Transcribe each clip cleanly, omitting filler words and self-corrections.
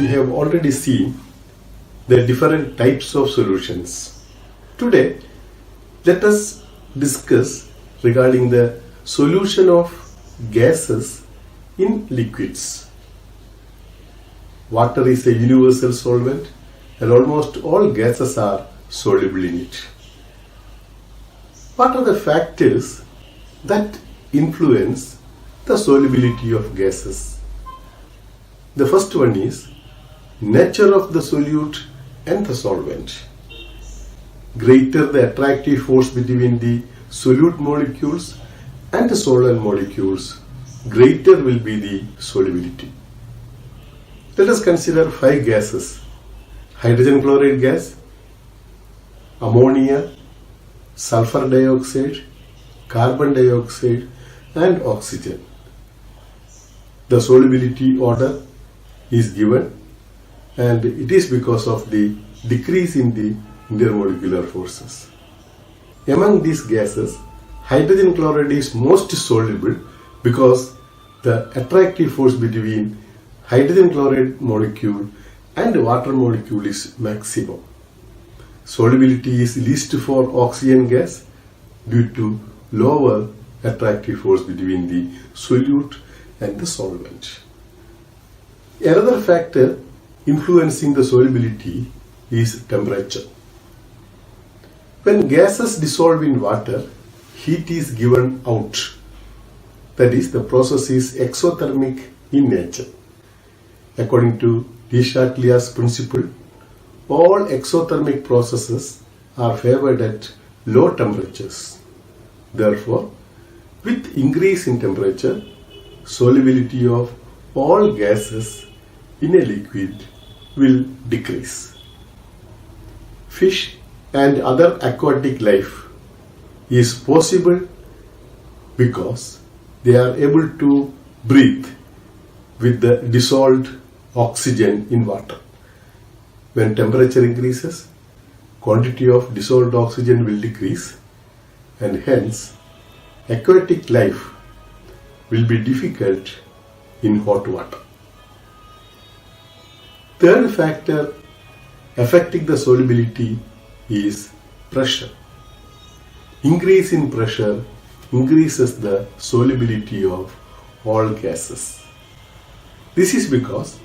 we have already seen the different types of solutions. Today, let us discuss regarding the solution of gases in liquids. Water is a universal solvent and almost all gases are soluble in it. What are the factors that influence the solubility of gases? The first one is nature of the solute and the solvent. Greater the attractive force between the solute molecules and the solvent molecules, greater will be the solubility. Let us consider 5 gases: hydrogen chloride gas, ammonia, sulfur dioxide, carbon dioxide and oxygen. The solubility order is given and it is because of the decrease in the intermolecular forces. Among these gases, hydrogen chloride is most soluble because the attractive force between hydrogen chloride molecule and water molecule is maximum. Solubility is least for oxygen gas due to lower attractive force between the solute and the solvent. Another factor influencing the solubility is temperature. When gases dissolve in water, heat is given out. That is, the process is exothermic in nature. According to de Chatelier's principle, all exothermic processes are favored at low temperatures. Therefore, with increase in temperature, solubility of all gases in a liquid will decrease. Fish and other aquatic life is possible because they are able to breathe with the dissolved oxygen in water. When temperature increases, quantity of dissolved oxygen will decrease and hence aquatic life will be difficult in hot water. Third factor affecting the solubility is pressure. Increase in pressure increases the solubility of all gases. This is because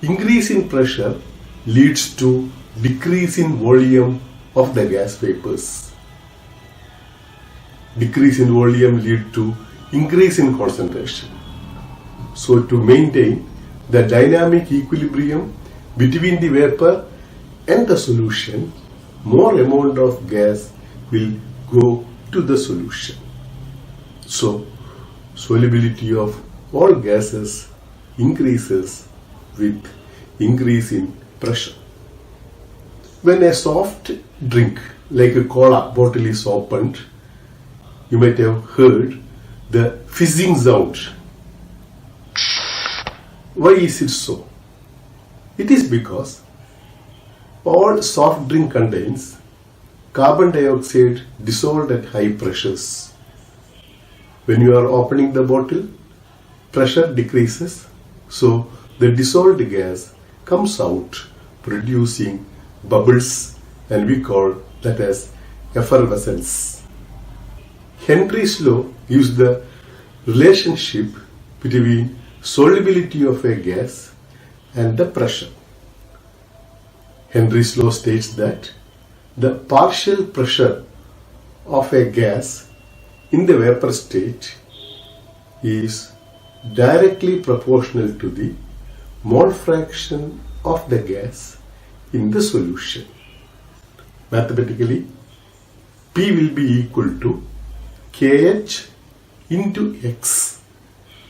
increase in pressure leads to decrease in volume of the gas vapors. Decrease in volume leads to increase in concentration. So to maintain the dynamic equilibrium between the vapor and the solution, more amount of gas will go to the solution. So solubility of all gases increases with increase in pressure. When a soft drink like a cola bottle is opened, you might have heard the fizzing sound. Why is it so? It is because all soft drink contains carbon dioxide dissolved at high pressures. When you are opening the bottle, pressure decreases, so the dissolved gas comes out producing bubbles, and we call that as effervescence. Henry's law gives the relationship between solubility of a gas and the pressure. Henry's law states that the partial pressure of a gas in the vapor state is directly proportional to the mole fraction of the gas in the solution. Mathematically, P will be equal to KH into X,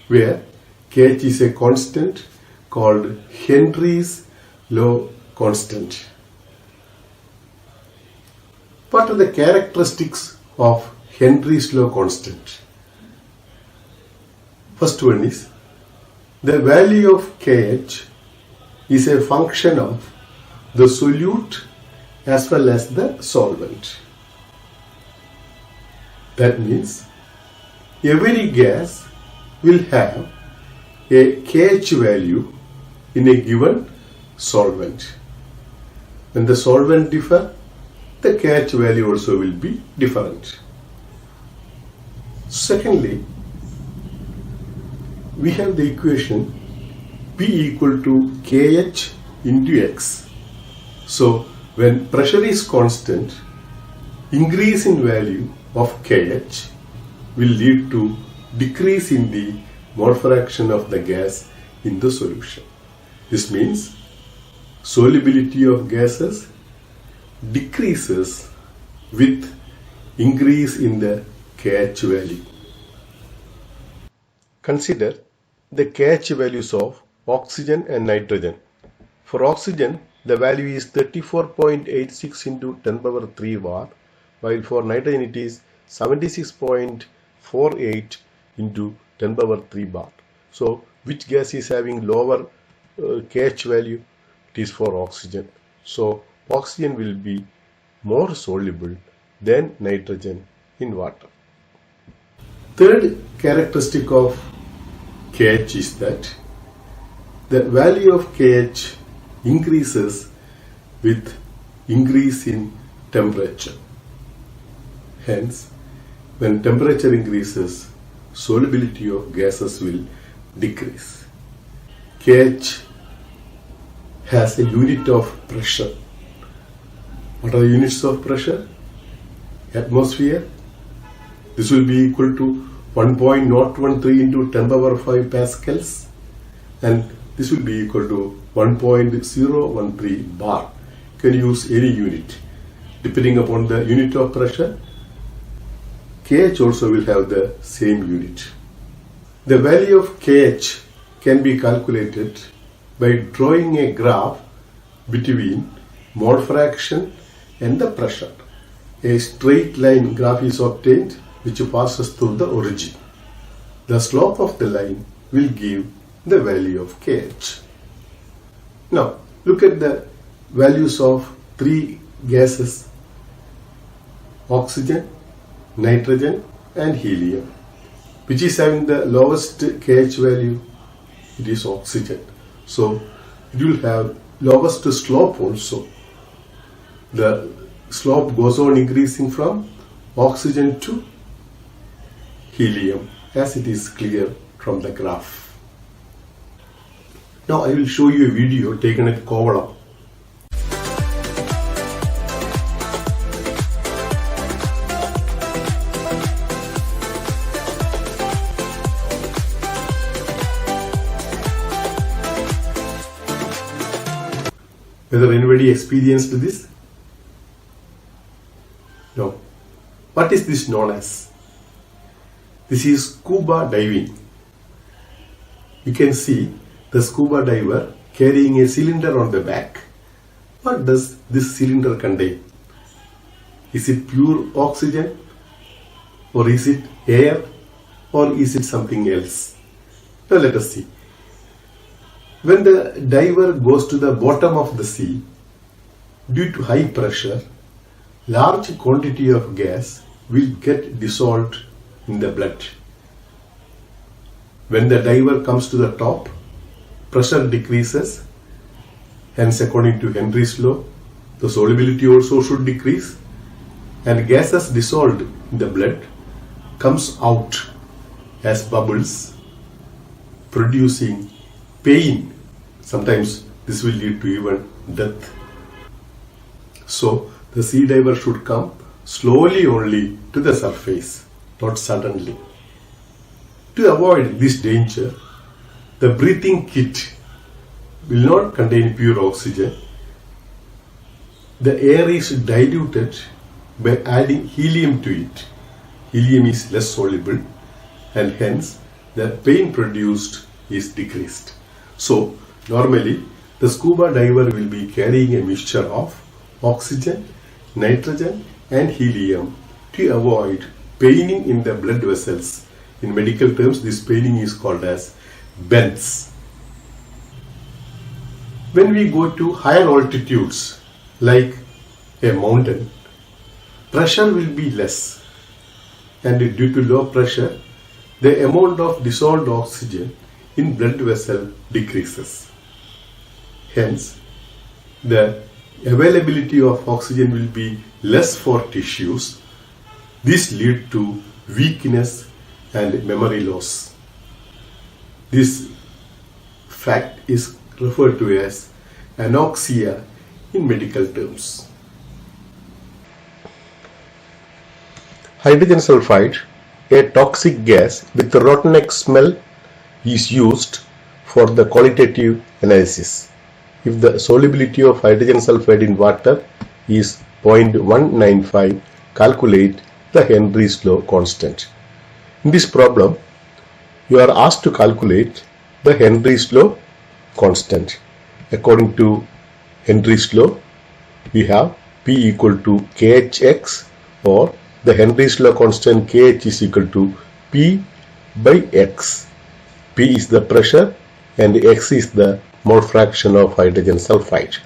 where KH is a constant called Henry's law constant. What are the characteristics of Henry's law constant? First one is the value of KH is a function of the solute as well as the solvent. That means every gas will have a KH value in a given solvent. When the solvent differ, the KH value also will be different. Secondly, we have the equation P equal to KH into X. So when pressure is constant, increase in value of KH will lead to decrease in the mole fraction of the gas in the solution. This means solubility of gases decreases with increase in the KH value. Consider the KH values of oxygen and nitrogen. For oxygen, the value is 34.86 into 10 power 3 bar, while for nitrogen it is 76.48 into 10 power 3 bar. So, which gas is having lower KH value? It is for oxygen. So, oxygen will be more soluble than nitrogen in water. Third characteristic of KH is that the value of KH increases with increase in temperature. Hence, when temperature increases, solubility of gases will decrease. KH has a unit of pressure. What are the units of pressure? Atmosphere. This will be equal to 1.013 into 10 power 5 pascals, and this will be equal to 1.013 bar. You can use any unit. Depending upon the unit of pressure, KH also will have the same unit. The value of KH can be calculated by drawing a graph between mole fraction and the pressure. A straight line graph is obtained which passes through the origin. The slope of the line will give the value of KH. Now, look at the values of three gases: oxygen, nitrogen and helium. Which is having the lowest KH value? It is oxygen. So, it will have lowest slope also. The slope goes on increasing from oxygen to helium, as it is clear from the graph. Now I will show you a video taken at Kovalam. Whether anybody experienced this? No. What is this known as? This is scuba diving. You can see the scuba diver carrying a cylinder on the back. What does this cylinder contain? Is it pure oxygen, or is it air, or is it something else? Now let us see. When the diver goes to the bottom of the sea, due to high pressure, large quantity of gas will get dissolved in the blood. When the diver comes to the top, pressure decreases. Hence, according to Henry's law, the solubility also should decrease, and gases dissolved in the blood comes out as bubbles, producing pain. Sometimes this will lead to even death. So the sea diver should come slowly only to the surface, not suddenly. To avoid this danger, the breathing kit will not contain pure oxygen. The air is diluted by adding helium to it. Helium is less soluble, and hence the pain produced is decreased. So normally the scuba diver will be carrying a mixture of oxygen, nitrogen and helium to avoid paining in the blood vessels. In medical terms, this paining is called as bends. When we go to higher altitudes like a mountain, pressure will be less, and due to low pressure, the amount of dissolved oxygen in blood vessel decreases. Hence, the availability of oxygen will be less for tissues. This leads to weakness and memory loss. This fact is referred to as anoxia in medical terms. Hydrogen sulfide, a toxic gas with a rotten egg smell, is used for the qualitative analysis. If the solubility of hydrogen sulfide in water is 0.195, calculate the Henry's law constant. In this problem, you are asked to calculate the Henry's law constant. According to Henry's law, we have P equal to KHX, or the Henry's law constant KH is equal to P by X. P is the pressure and X is the mole fraction of hydrogen sulfide.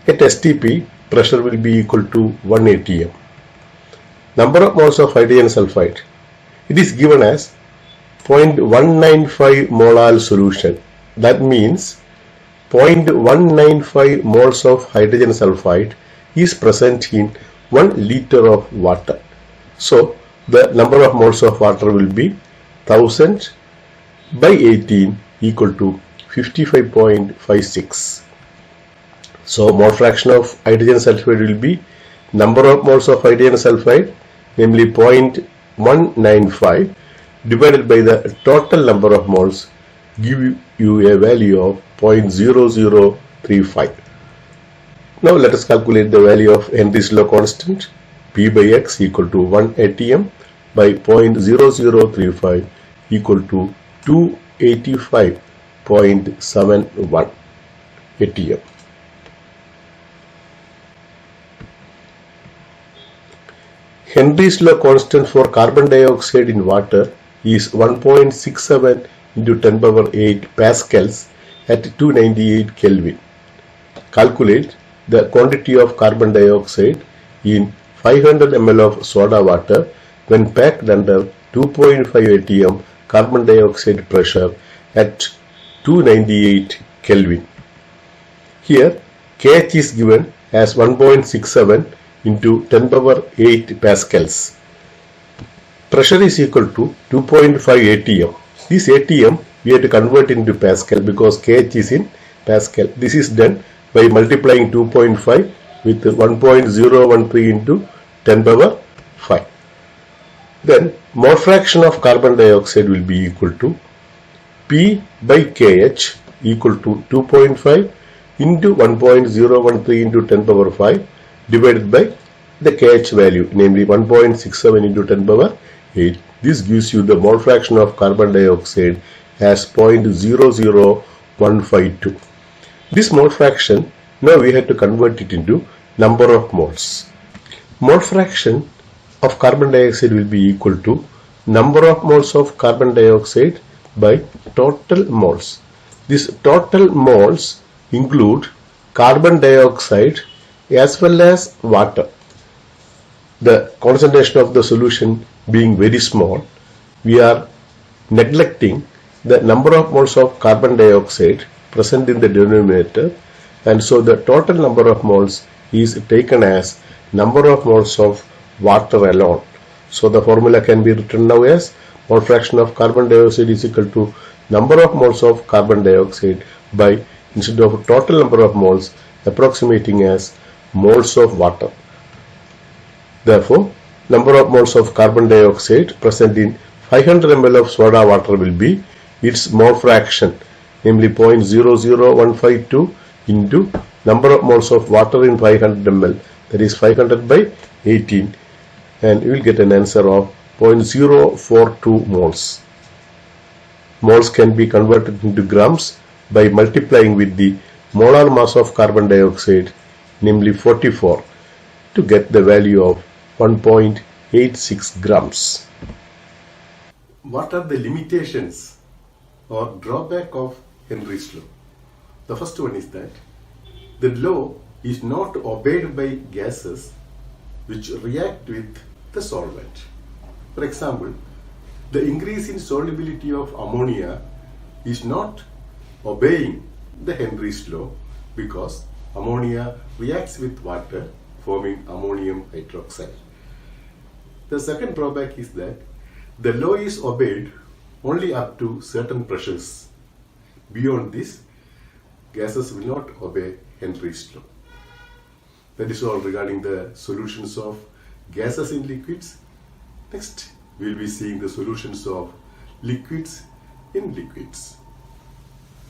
At STP, pressure will be equal to 1 atm. Number of moles of hydrogen sulfide. It is given as 0.195 molar solution. That means 0.195 moles of hydrogen sulfide is present in 1 liter of water. So the number of moles of water will be 1000 by 18 equal to 55.56. So mole fraction of hydrogen sulfide will be number of moles of hydrogen sulfide, namely 0.195, divided by the total number of moles, give you a value of 0.0035. Now let us calculate the value of Henry's law constant. P by X equal to 1 atm by 0.0035 equal to 285.71 atm. Henry's law constant for carbon dioxide in water is 1.67 into 10 power 8 pascals at 298 Kelvin. Calculate the quantity of carbon dioxide in 500 ml of soda water when packed under 2.5 atm carbon dioxide pressure at 298 Kelvin. Here KH is given as 1.67 into 10 power 8 pascals. Pressure is equal to 2.5 atm. This atm we have to convert into pascal because KH is in pascal. This is done by multiplying 2.5 with 1.013 into 10 power 5. Then mole fraction of carbon dioxide will be equal to P by KH equal to 2.5 into 1.013 into 10 power 5 divided by the KH value, namely 1.67 into 10 power 8. This gives you the mole fraction of carbon dioxide as 0.00152. This mole fraction, now we have to convert it into number of moles. Mole fraction of carbon dioxide will be equal to number of moles of carbon dioxide by total moles. This total moles include carbon dioxide as well as water. The concentration of the solution being very small, we are neglecting the number of moles of carbon dioxide present in the denominator, and so the total number of moles is taken as number of moles of water alone. So the formula can be written now as mole fraction of carbon dioxide is equal to number of moles of carbon dioxide by, instead of total number of moles, approximating as moles of water. Therefore, number of moles of carbon dioxide present in 500 ml of soda water will be its mole fraction, namely 0.00152 into number of moles of water in 500 ml, that is 500 by 18, and you will get an answer of 0.042 moles. Moles can be converted into grams by multiplying with the molar mass of carbon dioxide, namely 44, to get the value of 1.86 grams. What are the limitations or drawback of Henry's law? The first one is that the law is not obeyed by gases which react with the solvent. For example, the increase in solubility of ammonia is not obeying the Henry's law because ammonia reacts with water, forming ammonium hydroxide. The second drawback is that the law is obeyed only up to certain pressures. Beyond this, gases will not obey Henry's law. That is all regarding the solutions of gases in liquids. Next, we will be seeing the solutions of liquids in liquids.